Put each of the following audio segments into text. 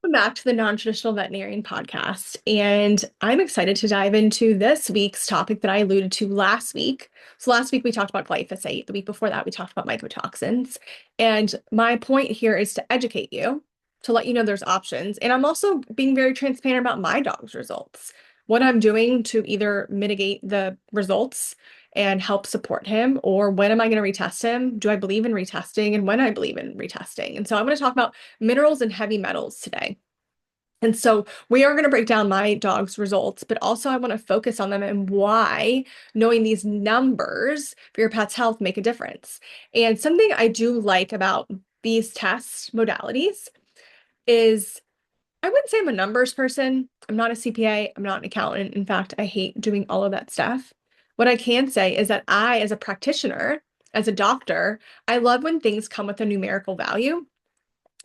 Welcome back to the Non-Traditional Veterinarian Podcast. And I'm excited to dive into this week's topic that I alluded to last week. So last week we talked about glyphosate. The week before that, we talked about mycotoxins. And my point here is to educate you, to let you know there's options. And I'm also being very transparent about my dog's results, what I'm doing to either mitigate the results and help support him, or when am I going to retest him? Do I believe in retesting, and when I believe in retesting? And so I'm going to talk about minerals and heavy metals today. And so we are going to break down my dog's results, but also I want to focus on them and why knowing these numbers for your pet's health make a difference. And something I do like about these test modalities is I wouldn't say I'm a numbers person. I'm not a CPA. I'm not an accountant. In fact, I hate doing all of that stuff. What I can say is that I, as a practitioner, as a doctor, I love when things come with a numerical value.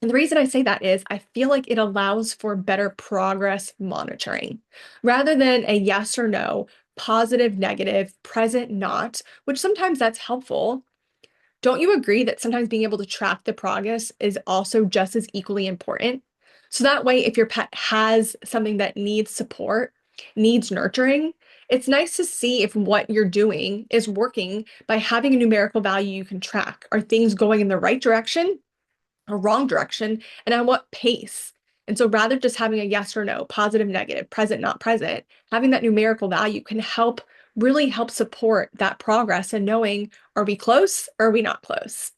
And the reason I say that is I feel like it allows for better progress monitoring rather than a yes or no, positive, negative, present, not, which sometimes that's helpful. Don't you agree that sometimes being able to track the progress is also just as equally important? So that way, if your pet has something that needs support, needs nurturing, it's nice to see if what you're doing is working by having a numerical value you can track. Are things going in the right direction or wrong direction, and at what pace? And so rather just having a yes or no, positive, negative, present, not present, having that numerical value can really help support that progress and knowing, are we close or are we not close?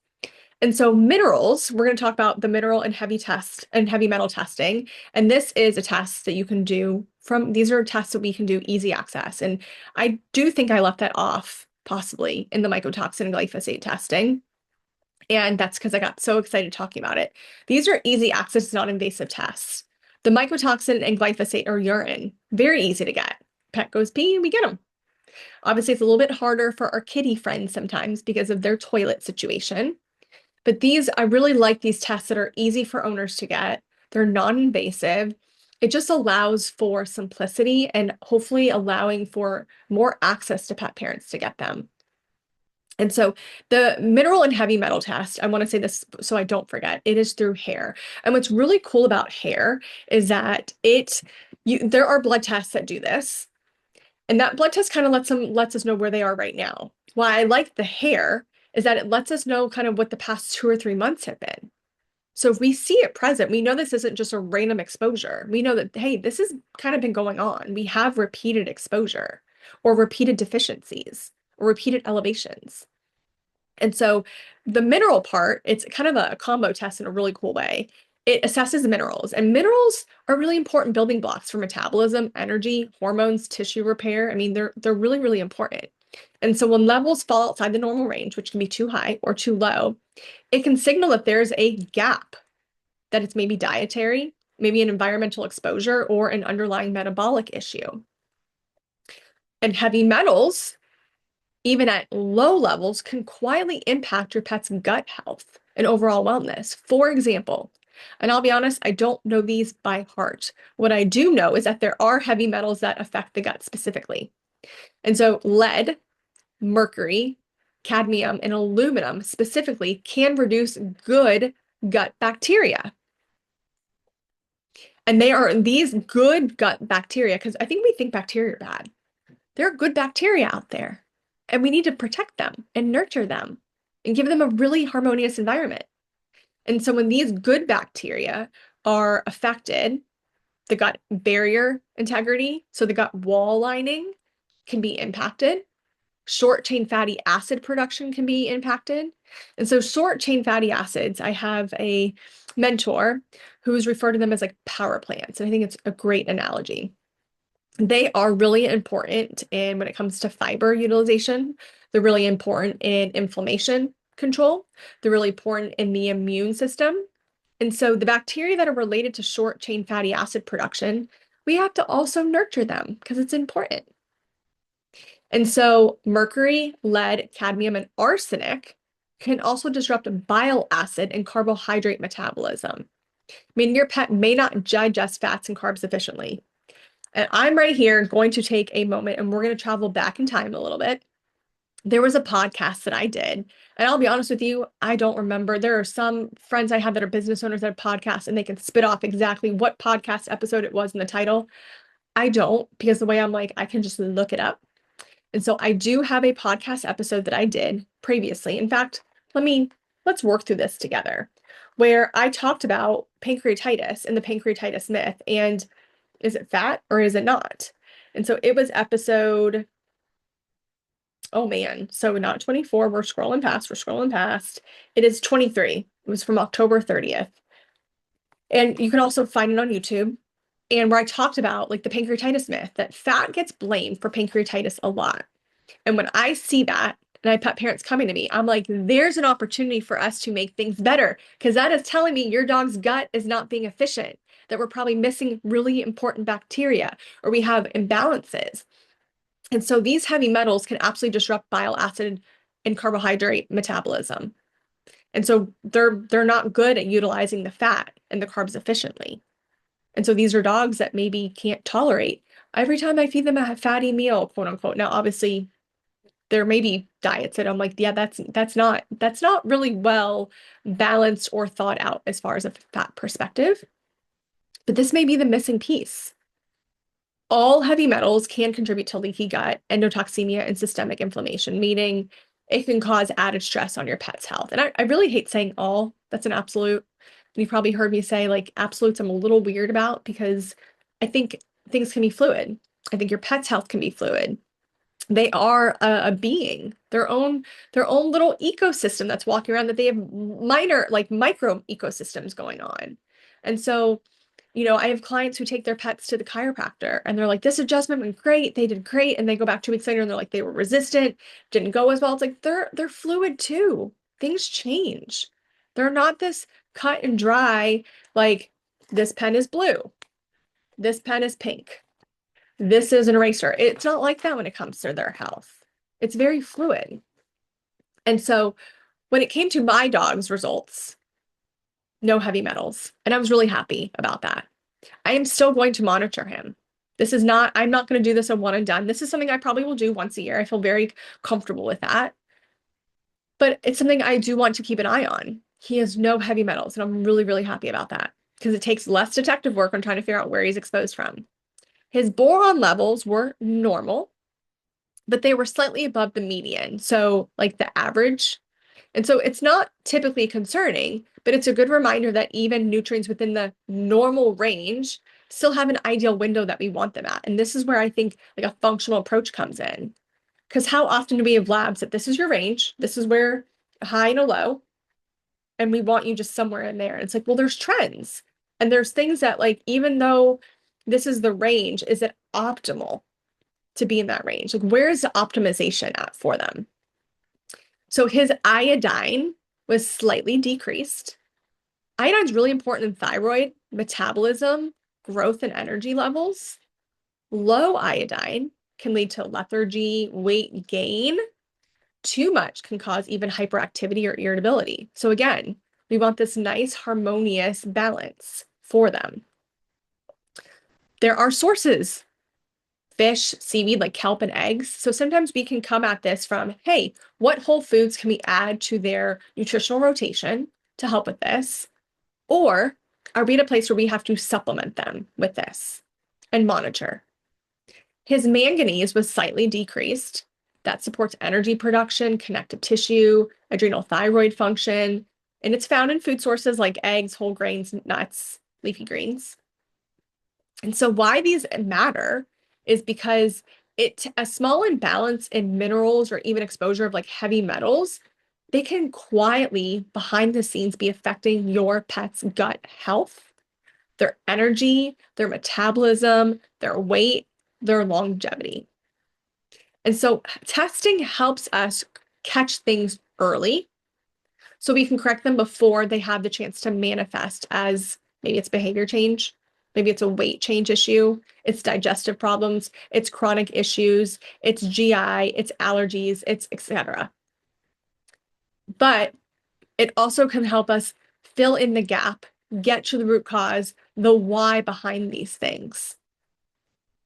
And so minerals, we're going to talk about the mineral and heavy metal testing. And this is a test that you can do these are tests that we can do easy access. And I do think I left that off possibly in the mycotoxin and glyphosate testing. And that's because I got so excited talking about it. These are easy access, non-invasive tests. The mycotoxin and glyphosate are urine, very easy to get. Pet goes pee and we get them. Obviously, it's a little bit harder for our kitty friends sometimes because of their toilet situation. But I really like these tests that are easy for owners to get. They're non-invasive. It just allows for simplicity and hopefully allowing for more access to pet parents to get them. And so the mineral and heavy metal test, I want to say this so I don't forget, it is through hair. And what's really cool about hair is that there are blood tests that do this. And that blood test kind of lets us know where they are right now. Why I like the hair is that it lets us know kind of what the past 2 or 3 months have been. So if we see it present, we know this isn't just a random exposure. We know that, hey, this has kind of been going on. We have repeated exposure or repeated deficiencies or repeated elevations. And so the mineral part, it's kind of a combo test in a really cool way. It assesses minerals, and minerals are really important building blocks for metabolism, energy, hormones, tissue repair. I mean, they're really, really important. And so when levels fall outside the normal range, which can be too high or too low, it can signal that there's a gap, that it's maybe dietary, maybe an environmental exposure, or an underlying metabolic issue. And heavy metals, even at low levels, can quietly impact your pet's gut health and overall wellness. For example, and I'll be honest, I don't know these by heart. What I do know is that there are heavy metals that affect the gut specifically. And so lead, mercury, cadmium, and aluminum specifically can reduce good gut bacteria. And they are these good gut bacteria, because I think we think bacteria are bad. There are good bacteria out there, and we need to protect them and nurture them and give them a really harmonious environment. And so when these good bacteria are affected, the gut barrier integrity, so the gut wall lining can be impacted. Short chain fatty acid production can be impacted. And so short chain fatty acids, I have a mentor who's referred to them as like power plants. And I think it's a great analogy. They are really important when it comes to fiber utilization. They're really important in inflammation control. They're really important in the immune system. And so the bacteria that are related to short chain fatty acid production, we have to also nurture them because it's important. And so mercury, lead, cadmium, and arsenic can also disrupt bile acid and carbohydrate metabolism. I mean, your pet may not digest fats and carbs efficiently. And I'm right here going to take a moment and we're going to travel back in time a little bit. There was a podcast that I did, and I'll be honest with you, I don't remember. There are some friends I have that are business owners that have podcasts, and they can spit off exactly what podcast episode it was in the title. I don't, because the way I'm like, I can just look it up. And so I do have a podcast episode that I did previously. In fact, let's work through this together, where I talked about pancreatitis and the pancreatitis myth, and is it fat or is it not? And so it was episode, oh man, so not 24, we're scrolling past. It is 23. It was from October 30th. And you can also find it on YouTube. And where I talked about like the pancreatitis myth, that fat gets blamed for pancreatitis a lot. And when I see that, and I've had parents coming to me, I'm like, there's an opportunity for us to make things better, because that is telling me your dog's gut is not being efficient, that we're probably missing really important bacteria, or we have imbalances. And so these heavy metals can absolutely disrupt bile acid and carbohydrate metabolism. And so they're not good at utilizing the fat and the carbs efficiently. And so these are dogs that maybe can't tolerate. Every time I feed them a fatty meal, quote unquote. Now, obviously, there may be diets that I'm like, yeah, that's not really well balanced or thought out as far as a fat perspective. But this may be the missing piece. All heavy metals can contribute to leaky gut, endotoxemia, and systemic inflammation, meaning it can cause added stress on your pet's health. And I really hate saying all, that's an absolute. And you probably heard me say like absolutes I'm a little weird about, because I think things can be fluid. I think your pet's health can be fluid. They are a being, their own little ecosystem that's walking around, that they have minor, like micro ecosystems going on. And so, I have clients who take their pets to the chiropractor and they're like, this adjustment went great. They did great. And they go back 2 weeks later and they're like, they were resistant, didn't go as well. It's like they're fluid too. Things change. They're not this cut and dry, like this pen is blue, this pen is pink, this is an eraser. It's not like that when it comes to their health. It's very fluid. And so when it came to my dog's results, no heavy metals. And I was really happy about that. I am still going to monitor him. I'm not going to do this a one and done. This is something I probably will do once a year. I feel very comfortable with that. But it's something I do want to keep an eye on. He has no heavy metals, and I'm really, really happy about that, because it takes less detective work on trying to figure out where he's exposed from. His boron levels were normal, but they were slightly above the median, so like the average. And so it's not typically concerning, but it's a good reminder that even nutrients within the normal range still have an ideal window that we want them at. And this is where I think like a functional approach comes in. Because how often do we have labs that this is your range, this is where a high and a low, and we want you just somewhere in there. And it's like, well, there's trends. And there's things that like, even though this is the range, is it optimal to be in that range? Like, where is the optimization at for them? So his iodine was slightly decreased. Iodine is really important in thyroid, metabolism, growth, and energy levels. Low iodine can lead to lethargy, weight gain. Too much can cause even hyperactivity or irritability. So again, we want this nice harmonious balance for them. There are sources, fish, seaweed, like kelp and eggs. So sometimes we can come at this from, hey, what whole foods can we add to their nutritional rotation to help with this? Or are we at a place where we have to supplement them with this and monitor? His manganese was slightly decreased. That supports energy production, connective tissue, adrenal thyroid function, and it's found in food sources like eggs, whole grains, nuts, leafy greens. And so why these matter is because a small imbalance in minerals or even exposure of like heavy metals, they can quietly behind the scenes be affecting your pet's gut health, their energy, their metabolism, their weight, their longevity. And so testing helps us catch things early so we can correct them before they have the chance to manifest as maybe it's behavior change, maybe it's a weight change issue, it's digestive problems, it's chronic issues, it's GI, it's allergies, it's etc. But it also can help us fill in the gap, get to the root cause, the why behind these things.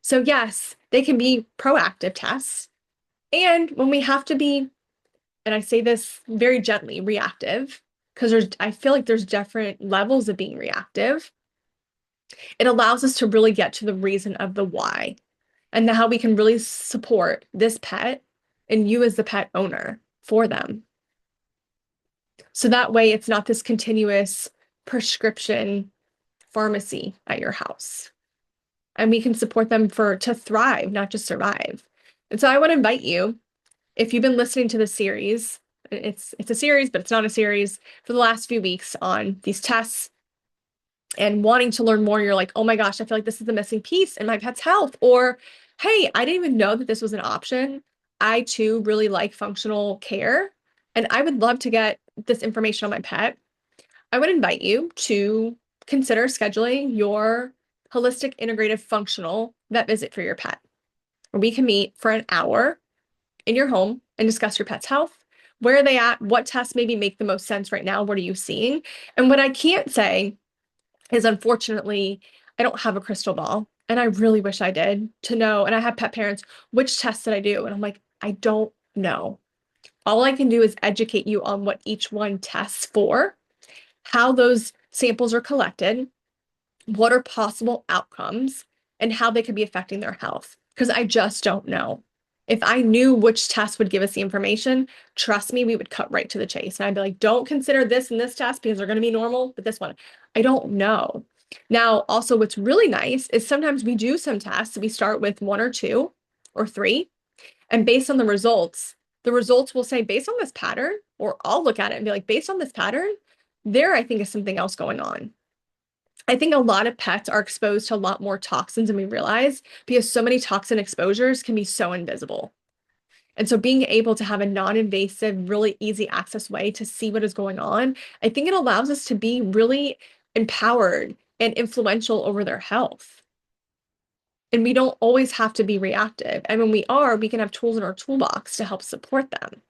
So yes, they can be proactive tests. And when we have to be, and I say this very gently, reactive, because I feel like there's different levels of being reactive. It allows us to really get to the reason of the why and how we can really support this pet and you as the pet owner for them. So that way it's not this continuous prescription pharmacy at your house. And we can support them to thrive, not just survive. And so I want to invite you, if you've been listening to the series, it's a series, but it's not a series, for the last few weeks on these tests and wanting to learn more, you're like, oh my gosh, I feel like this is the missing piece in my pet's health. Or, hey, I didn't even know that this was an option. I too really like functional care, and I would love to get this information on my pet. I would invite you to consider scheduling your holistic, integrative, functional vet visit for your pet, where we can meet for an hour in your home and discuss your pet's health. Where are they at? What tests maybe make the most sense right now? What are you seeing? And what I can't say is, unfortunately, I don't have a crystal ball. And I really wish I did to know. And I have pet parents, which tests did I do? And I'm like, I don't know. All I can do is educate you on what each one tests for, how those samples are collected, what are possible outcomes, and how they could be affecting their health. Because I just don't know. If I knew which test would give us the information, trust me, we would cut right to the chase. And I'd be like, don't consider this and this test because they're going to be normal, but this one, I don't know. Now, also, what's really nice is sometimes we do some tests. We start with 1 or 2 or 3, and based on the results will say, based on this pattern, or I'll look at it and be like, based on this pattern, there, I think, is something else going on. I think a lot of pets are exposed to a lot more toxins than we realize because so many toxin exposures can be so invisible. And so being able to have a non-invasive, really easy access way to see what is going on, I think it allows us to be really empowered and influential over their health. And we don't always have to be reactive. And when we are, we can have tools in our toolbox to help support them.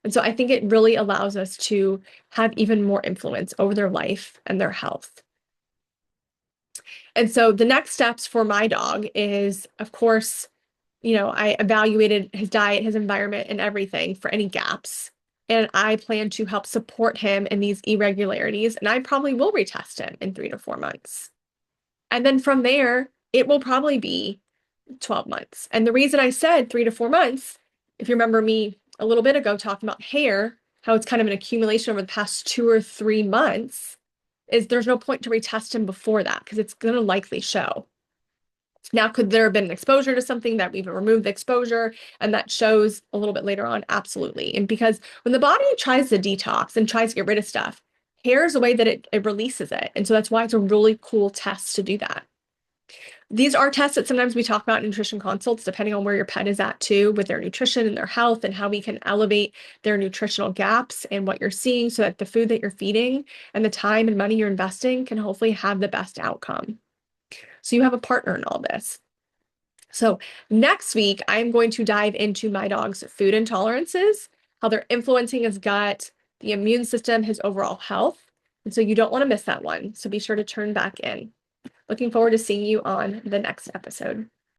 And so I think it really allows us to have even more influence over their life and their health. And so the next steps for my dog is, of course, I evaluated his diet, his environment, and everything for any gaps. And I plan to help support him in these irregularities. And I probably will retest him in 3 to 4 months. And then from there, it will probably be 12 months. And the reason I said 3 to 4 months, if you remember me a little bit ago talking about hair, how it's kind of an accumulation over the past 2 or 3 months, is there's no point to retest him before that because it's going to likely show. Now, could there have been an exposure to something that we've removed the exposure and that shows a little bit later on? Absolutely. And because when the body tries to detox and tries to get rid of stuff, hair is a way that it releases it. And so that's why it's a really cool test to do that. These are tests that sometimes we talk about in nutrition consults, depending on where your pet is at too, with their nutrition and their health and how we can elevate their nutritional gaps and what you're seeing so that the food that you're feeding and the time and money you're investing can hopefully have the best outcome. So you have a partner in all this. So next week, I'm going to dive into my dog's food intolerances, how they're influencing his gut, the immune system, his overall health. And so you don't want to miss that one. So be sure to turn back in. Looking forward to seeing you on the next episode.